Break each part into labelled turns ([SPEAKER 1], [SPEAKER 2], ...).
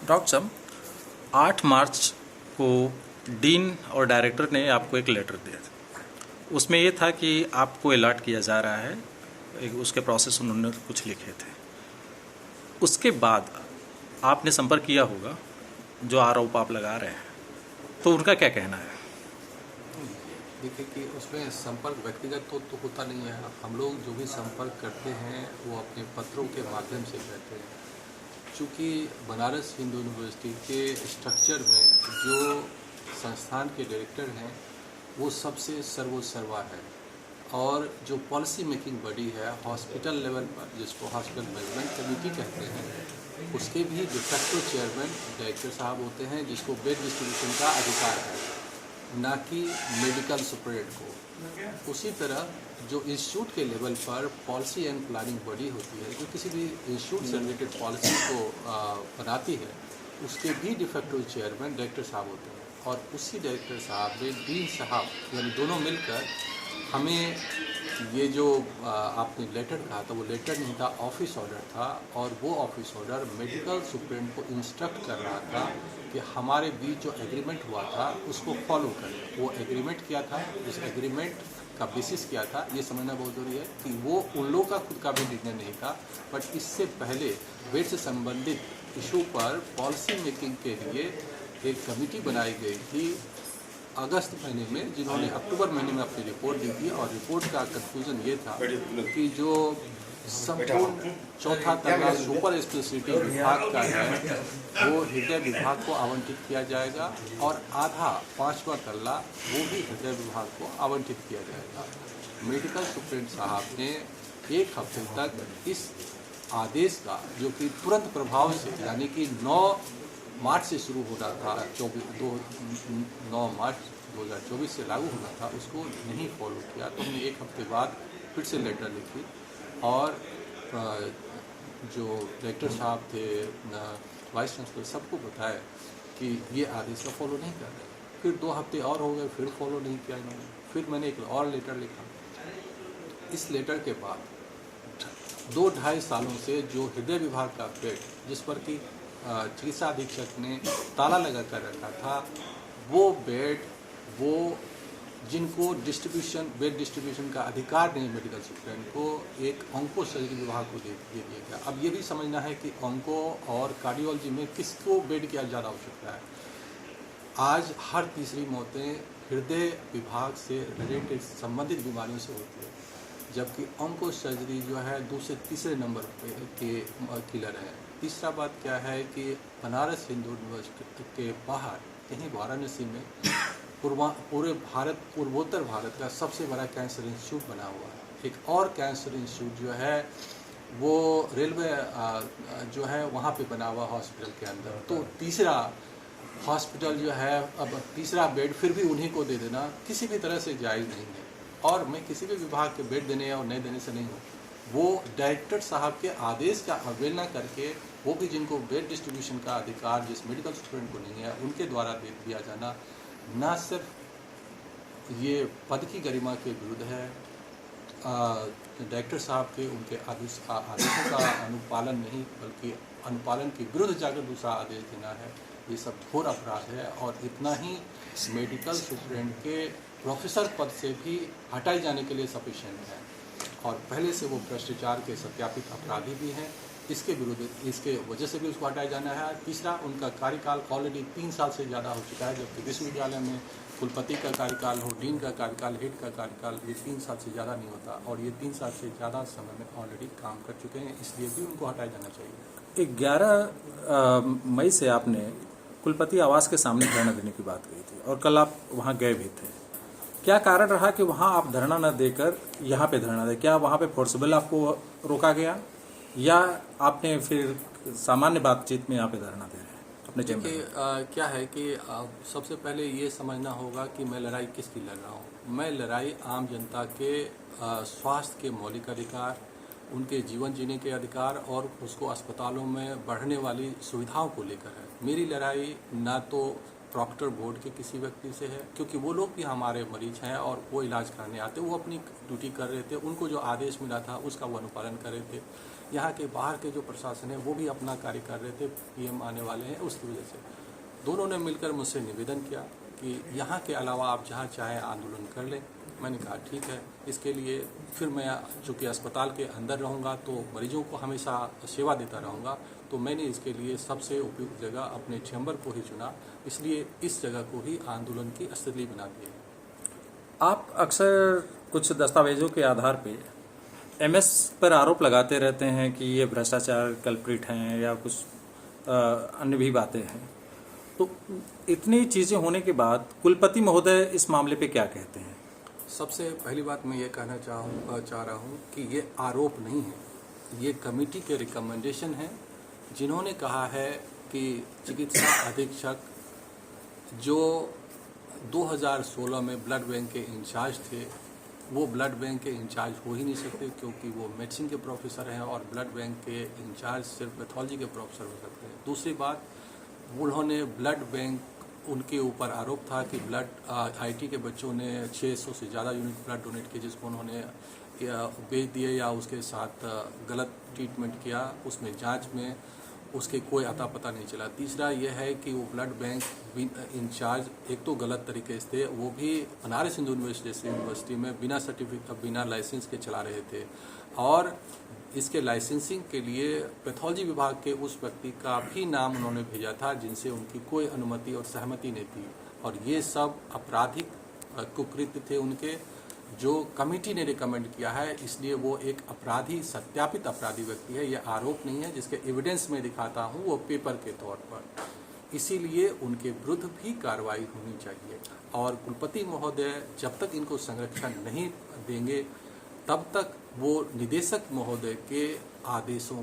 [SPEAKER 1] Doctor साहब, 8 मार्च को dean और डायरेक्टर ने आपको एक लेटर दिया था। उसमें ये था कि आपको अलर्ट किया जा रहा है, उसके प्रोसेस उन्होंने कुछ लिखे थे। उसके बाद आपने संपर्क किया होगा, जो आरोप आप लगा रहे हैं, तो उनका क्या कहना है?
[SPEAKER 2] देखिए कि उसमें संपर्क व्यक्तिगत तो होता नहीं है। हम लोग जो भी संपर्क करते हैं वो अपने पत्रों के माध्यम से करते हैं। चूँकि बनारस हिंदू यूनिवर्सिटी के स्ट्रक्चर में जो संस्थान के डायरेक्टर हैं वो सबसे सर्वोसर्वा है, और जो पॉलिसी मेकिंग बॉडी है हॉस्पिटल लेवल पर, जिसको हॉस्पिटल मैनेजमेंट कमेटी कहते हैं, उसके भी डिफेक्टिव चेयरमैन डायरेक्टर साहब होते हैं, जिसको बेड डिस्ट्रीब्यूशन का अधिकार है, ना कि मेडिकल सुपरेंट को। उसी तरह जो इंस्टीट्यूट के लेवल पर पॉलिसी एंड प्लानिंग बॉडी होती है, जो किसी भी इंस्टीट्यूट से रिलेटेड पॉलिसी को बनाती है, उसके भी डिफेक्टिव चेयरमैन डायरेक्टर साहब होते हैं। और उसी डायरेक्टर साहब ने डीन साहब यानी दोनों मिलकर हमें ये जो आपने लेटर कहा था, वो लेटर नहीं था, ऑफिस ऑर्डर था, और वो ऑफिस ऑर्डर मेडिकल सुप्रीम को इंस्ट्रक्ट कर रहा था कि हमारे बीच जो एग्रीमेंट हुआ था उसको फॉलो करें। वो एग्रीमेंट किया था, उस एग्रीमेंट का बेसिस क्या था ये समझना बहुत जरूरी है कि वो उन लोगों का खुद का भी निर्णय नहीं था, बट इससे पहले बेड से संबंधित इशू पर पॉलिसी मेकिंग के लिए एक कमेटी बनाई गई थी अगस्त महीने में, जिन्होंने अक्टूबर महीने में अपनी रिपोर्ट दी थी। और रिपोर्ट का कंक्लूजन ये था कि जो संपूर्ण चौथा तल्ला सुपर स्पेशलिटी विभाग का है वो हृदय विभाग को आवंटित किया जाएगा, और आधा 5वां तल्ला वो भी हृदय विभाग को आवंटित किया जाएगा। मेडिकल सुप्रीम साहब ने 1 हफ्ते तक इस आदेश का, जो कि तुरंत प्रभाव से यानी कि 9 मार्च से शुरू होना था, 9 मार्च 2024 से लागू होना था, उसको नहीं फॉलो किया। तो हमने 1 हफ्ते बाद फिर से लेटर लिखी और जो डायरेक्टर साहब थे, वाइस चांसलर, सबको बताया कि ये आदेश का फॉलो नहीं कर रहे। फिर 2 हफ्ते और हो गए, फिर फॉलो नहीं किया इन्होंने। फिर मैंने एक और लेटर लिखा। इस लेटर के बाद 2-2.5 सालों से जो हृदय विभाग का बेड, जिस पर कि चिकित्सा अधीक्षक ने ताला लगा कर रखा था, वो बेड, वो जिनको बेड डिस्ट्रीब्यूशन का अधिकार नहीं मेडिकल सुप्रीम को, एक ऑन्को सर्जरी विभाग को दे दिया गया। अब ये भी समझना है कि ऑन्को और कार्डियोलॉजी में किसको बेड की ज़्यादा आवश्यकता है। आज हर तीसरी मौतें हृदय विभाग से रिलेटेड संबंधित बीमारियों से होती है, जबकि ऑन्को सर्जरी जो है दूसरे तीसरे नंबर पे के किलर है। तीसरा बात क्या है कि बनारस हिंदू यूनिवर्सिटी के बाहर कहीं वाराणसी में पूरे पूर्वोत्तर भारत का सबसे बड़ा कैंसर इंस्टीट्यूट बना हुआ है। एक और कैंसर इंस्टीट्यूट जो है वो रेलवे जो है वहाँ पे बना हुआ हॉस्पिटल के अंदर। तो तीसरा हॉस्पिटल जो है, अब तीसरा बेड फिर भी उन्हीं को दे देना किसी भी तरह से जायज़ नहीं है। और मैं किसी भी विभाग के बेड देने और नहीं देने से नहीं हूँ, वो डायरेक्टर साहब के आदेश का अवहेलना करके, वो भी जिनको बेड डिस्ट्रीब्यूशन का अधिकार जिस मेडिकल स्टूडेंट को नहीं है, उनके द्वारा दे दिया जाना न सिर्फ ये पद की गरिमा के विरुद्ध है, डायरेक्टर साहब के उनके आदेशों का अनुपालन नहीं, बल्कि अनुपालन के विरुद्ध जाकर दूसरा आदेश देना है। ये सब घोर अपराध है, और इतना ही मेडिकल सुप्रीम के प्रोफेसर पद से भी हटाए जाने के लिए सफिशिएंट है, और पहले से वो भ्रष्टाचार के सत्यापित अपराधी भी हैं। इसके विरुद्ध, इसके वजह से भी उसको हटाया जाना है। तीसरा, उनका कार्यकाल ऑलरेडी 3 साल से ज़्यादा हो चुका है, जबकि विश्वविद्यालय में कुलपति का कार्यकाल हो, डीन का कार्यकाल, हेड का कार्यकाल, ये 3 साल से ज़्यादा नहीं होता, और ये 3 साल से ज़्यादा समय में ऑलरेडी काम कर चुके हैं, इसलिए भी उनको हटाया जाना चाहिए।
[SPEAKER 1] 11 मई से आपने कुलपति आवास के सामने धरना देने की बात कही थी, और कल आप वहाँ गए भी थे। क्या कारण रहा कि वहाँ आप धरना न देकर यहाँ पे धरना दें? क्या वहाँ पे फोर्सेबल आपको रोका गया, या आपने फिर सामान्य बातचीत में यहाँ पे धरना दे रहे हैं अपने चैम्बर में?
[SPEAKER 2] क्या है कि सबसे पहले ये समझना होगा कि मैं लड़ाई किसकी लड़ रहा हूँ। मैं लड़ाई आम जनता के स्वास्थ्य के मौलिक अधिकार, उनके जीवन जीने के अधिकार, और उसको अस्पतालों में बढ़ने वाली सुविधाओं को लेकर है। मेरी लड़ाई ना तो प्रॉक्टर बोर्ड के किसी व्यक्ति से है, क्योंकि वो लोग भी हमारे मरीज हैं और वो इलाज कराने आते, वो अपनी ड्यूटी कर रहे थे, उनको जो आदेश मिला था उसका वो अनुपालन कर रहे थे। यहाँ के बाहर के जो प्रशासन है वो भी अपना कार्य कर रहे थे, पीएम आने वाले हैं उसकी वजह से। दोनों ने मिलकर मुझसे निवेदन किया कि यहाँ के अलावा आप जहाँ चाहें आंदोलन कर लें। मैंने कहा ठीक है, इसके लिए फिर मैं चूँकि अस्पताल के अंदर रहूँगा तो मरीजों को हमेशा सेवा देता रहूँगा, तो मैंने इसके लिए सबसे उपयुक्त जगह अपने चैम्बर को ही चुना, इसलिए इस जगह को ही आंदोलन की स्थली बना दिया।
[SPEAKER 1] आप अक्सर कुछ दस्तावेजों के आधार पे एमएस पर आरोप लगाते रहते हैं कि ये भ्रष्टाचार कल्प्रिट हैं या कुछ अन्य भी बातें हैं, तो इतनी चीज़ें होने के बाद कुलपति महोदय इस मामले पे क्या कहते हैं?
[SPEAKER 2] सबसे पहली बात मैं ये कहना चाह रहा हूँ कि ये आरोप नहीं है, ये कमेटी के रिकमेंडेशन है, जिन्होंने कहा है कि चिकित्सा अधीक्षक जो 2016 में ब्लड बैंक के इंचार्ज थे, वो ब्लड बैंक के इंचार्ज हो ही नहीं सकते, क्योंकि वो मेडिसिन के प्रोफेसर हैं और ब्लड बैंक के इंचार्ज सिर्फ पैथोलॉजी के प्रोफेसर हो सकते हैं। दूसरी बात, उन्होंने ब्लड बैंक, उनके ऊपर आरोप था कि ब्लड आईटी के बच्चों ने 600 से ज़्यादा यूनिट ब्लड डोनेट किए, जिसको उन्होंने बेच दिए या उसके साथ गलत ट्रीटमेंट किया, उसमें जांच में उसके कोई अता पता नहीं चला। तीसरा यह है कि वो ब्लड बैंक इंचार्ज एक तो गलत तरीके से थे, वो भी बनारस हिंदू यूनिवर्सिटी में बिना सर्टिफिकेट बिना लाइसेंस के चला रहे थे, और इसके लाइसेंसिंग के लिए पैथोलॉजी विभाग के उस व्यक्ति का भी नाम उन्होंने भेजा था जिनसे उनकी कोई अनुमति और सहमति नहीं थी, और ये सब आपराधिक कुकृत्य थे उनके, जो कमेटी ने रिकमेंड किया है, इसलिए वो एक अपराधी, सत्यापित अपराधी व्यक्ति है। ये आरोप नहीं है जिसके एविडेंस में दिखाता हूँ वो पेपर के तौर पर, इसीलिए उनके विरुद्ध भी कार्रवाई होनी चाहिए। और कुलपति महोदय जब तक इनको संरक्षण नहीं देंगे तब तक वो निदेशक महोदय के आदेशों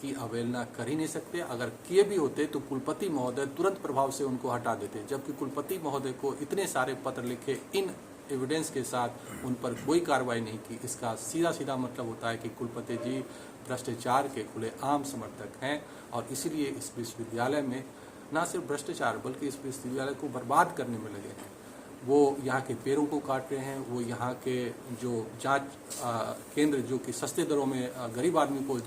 [SPEAKER 2] की अवहेलना कर ही नहीं सकते। अगर किए भी होते तो कुलपति महोदय तुरंत प्रभाव से उनको हटा देते, जबकि कुलपति महोदय को इतने सारे पत्र लिखे इन एविडेंस के साथ उन पर कोई कार्रवाई नहीं की। इसका सीधा सीधा मतलब होता है कि कुलपति जी भ्रष्टाचार के खुले आम समर्थक हैं, और इसीलिए इस विश्वविद्यालय में न सिर्फ भ्रष्टाचार बल्कि इस विश्वविद्यालय को बर्बाद करने में लगे हैं। वो यहाँ के पेड़ों को काट रहे हैं, वो यहाँ के जो जांच केंद्र जो कि सस्ते दरों में गरीब आदमी को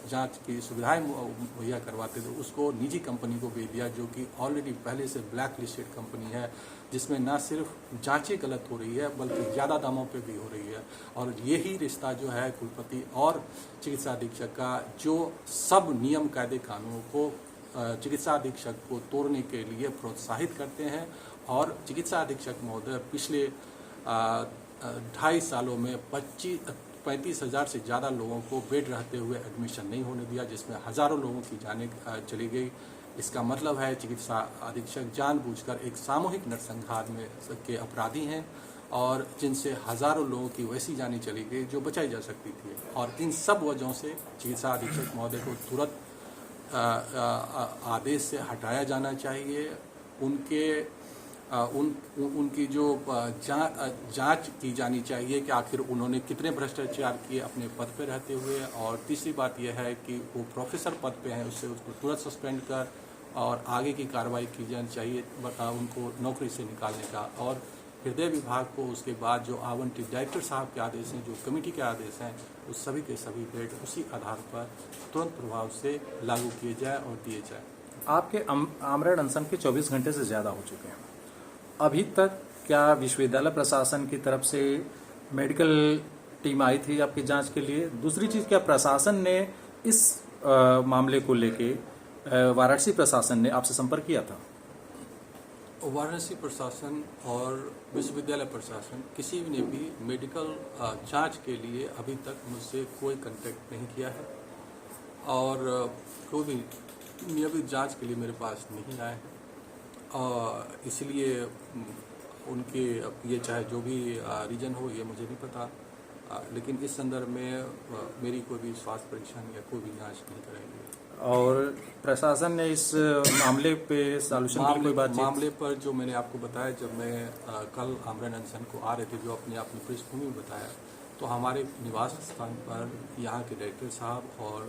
[SPEAKER 2] जांच की सुविधाएं मुहैया करवाते थे, उसको निजी कंपनी को बेच दिया, जो कि ऑलरेडी पहले से ब्लैक लिस्टेड कंपनी है, जिसमें न सिर्फ जांचें गलत हो रही है बल्कि ज़्यादा दामों पे भी हो रही है। और यही रिश्ता जो है कुलपति और चिकित्सा अधीक्षक का, जो सब नियम कायदे कानूनों को चिकित्सा अधीक्षक को तोड़ने के लिए प्रोत्साहित करते हैं। और चिकित्सा अधीक्षक महोदय पिछले 2.5 सालों में 35,000 से ज़्यादा लोगों को बेड रहते हुए एडमिशन नहीं होने दिया, जिसमें हज़ारों लोगों की जानें चली गई। इसका मतलब है चिकित्सा अधीक्षक जानबूझकर एक सामूहिक नरसंहार में के अपराधी हैं, और जिनसे हज़ारों लोगों की वैसी जानें चली गई जो बचाई जा सकती थी। और इन सब वजहों से चिकित्सा अधीक्षक महोदय को तुरंत आदेश से हटाया जाना चाहिए। उनकी जो जांच की जानी चाहिए कि आखिर उन्होंने कितने भ्रष्टाचार किए अपने पद पर रहते हुए। और तीसरी बात यह है कि वो प्रोफेसर पद पे हैं, उससे उसको तुरंत सस्पेंड कर और आगे की कार्रवाई की जानी चाहिए उनको नौकरी से निकालने का। और हृदय विभाग को उसके बाद जो आवंटित डायरेक्टर साहब के आदेश हैं, जो कमेटी के आदेश हैं, उस सभी के सभी बेड उसी आधार पर तुरंत प्रभाव से लागू किए जाए और दिए जाए।
[SPEAKER 1] आपके आमरण अनशन के 24 घंटे से ज़्यादा हो चुके हैं। अभी तक क्या विश्वविद्यालय प्रशासन की तरफ से मेडिकल टीम आई थी आपकी जांच के लिए? दूसरी चीज़, क्या प्रशासन ने इस मामले को लेके वाराणसी प्रशासन ने आपसे संपर्क किया था?
[SPEAKER 2] वाराणसी प्रशासन और विश्वविद्यालय प्रशासन किसी ने भी मेडिकल जांच के लिए अभी तक मुझसे कोई कांटेक्ट नहीं किया है, और कोई भी नियमित जांच के लिए मेरे पास नहीं आए हैं। और इसलिए उनके ये चाहे जो भी रीजन हो, ये मुझे नहीं पता, लेकिन इस संदर्भ में मेरी कोई भी स्वास्थ्य परीक्षण या कोई भी जांच नहीं कराएंगे।
[SPEAKER 1] और प्रशासन ने इस मामले पे सॉल्यूशन की कोई बात?
[SPEAKER 2] मामले पर जो मैंने आपको बताया, जब मैं कल आमरण अनशन को आ रहे थे, जो अपनी पृष्ठभूमि में बताया, तो हमारे निवास स्थान पर यहाँ के डायरेक्टर साहब और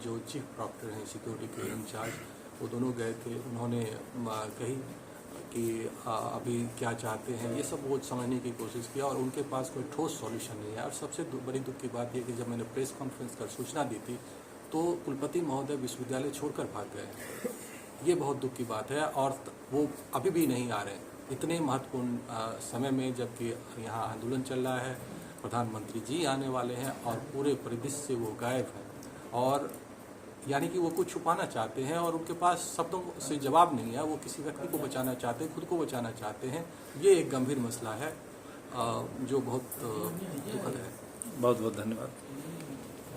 [SPEAKER 2] जो चीफ प्रॉक्टर हैं सिक्योरिटी के इंचार्ज, वो दोनों गए थे। उन्होंने कही कि अभी क्या चाहते हैं, ये सब वो समझने की कोशिश किया और उनके पास कोई ठोस सॉल्यूशन नहीं है। और सबसे बड़ी दुख की बात यह कि जब मैंने प्रेस कॉन्फ्रेंस कर सूचना दी थी तो कुलपति महोदय विश्वविद्यालय छोड़कर भाग गए। ये बहुत दुख की बात है और वो अभी भी नहीं आ रहे हैं इतने महत्वपूर्ण समय में, जबकि यहाँ आंदोलन चल रहा है, प्रधानमंत्री जी आने वाले हैं और पूरे परिदृश्य से वो गायब हैं। और यानी कि वो कुछ छुपाना चाहते हैं और उनके पास शब्दों से जवाब नहीं है। वो किसी व्यक्ति को बचाना चाहते हैं, खुद को बचाना चाहते हैं। ये एक गंभीर मसला है जो बहुत दुखद है।
[SPEAKER 1] बहुत बहुत धन्यवाद।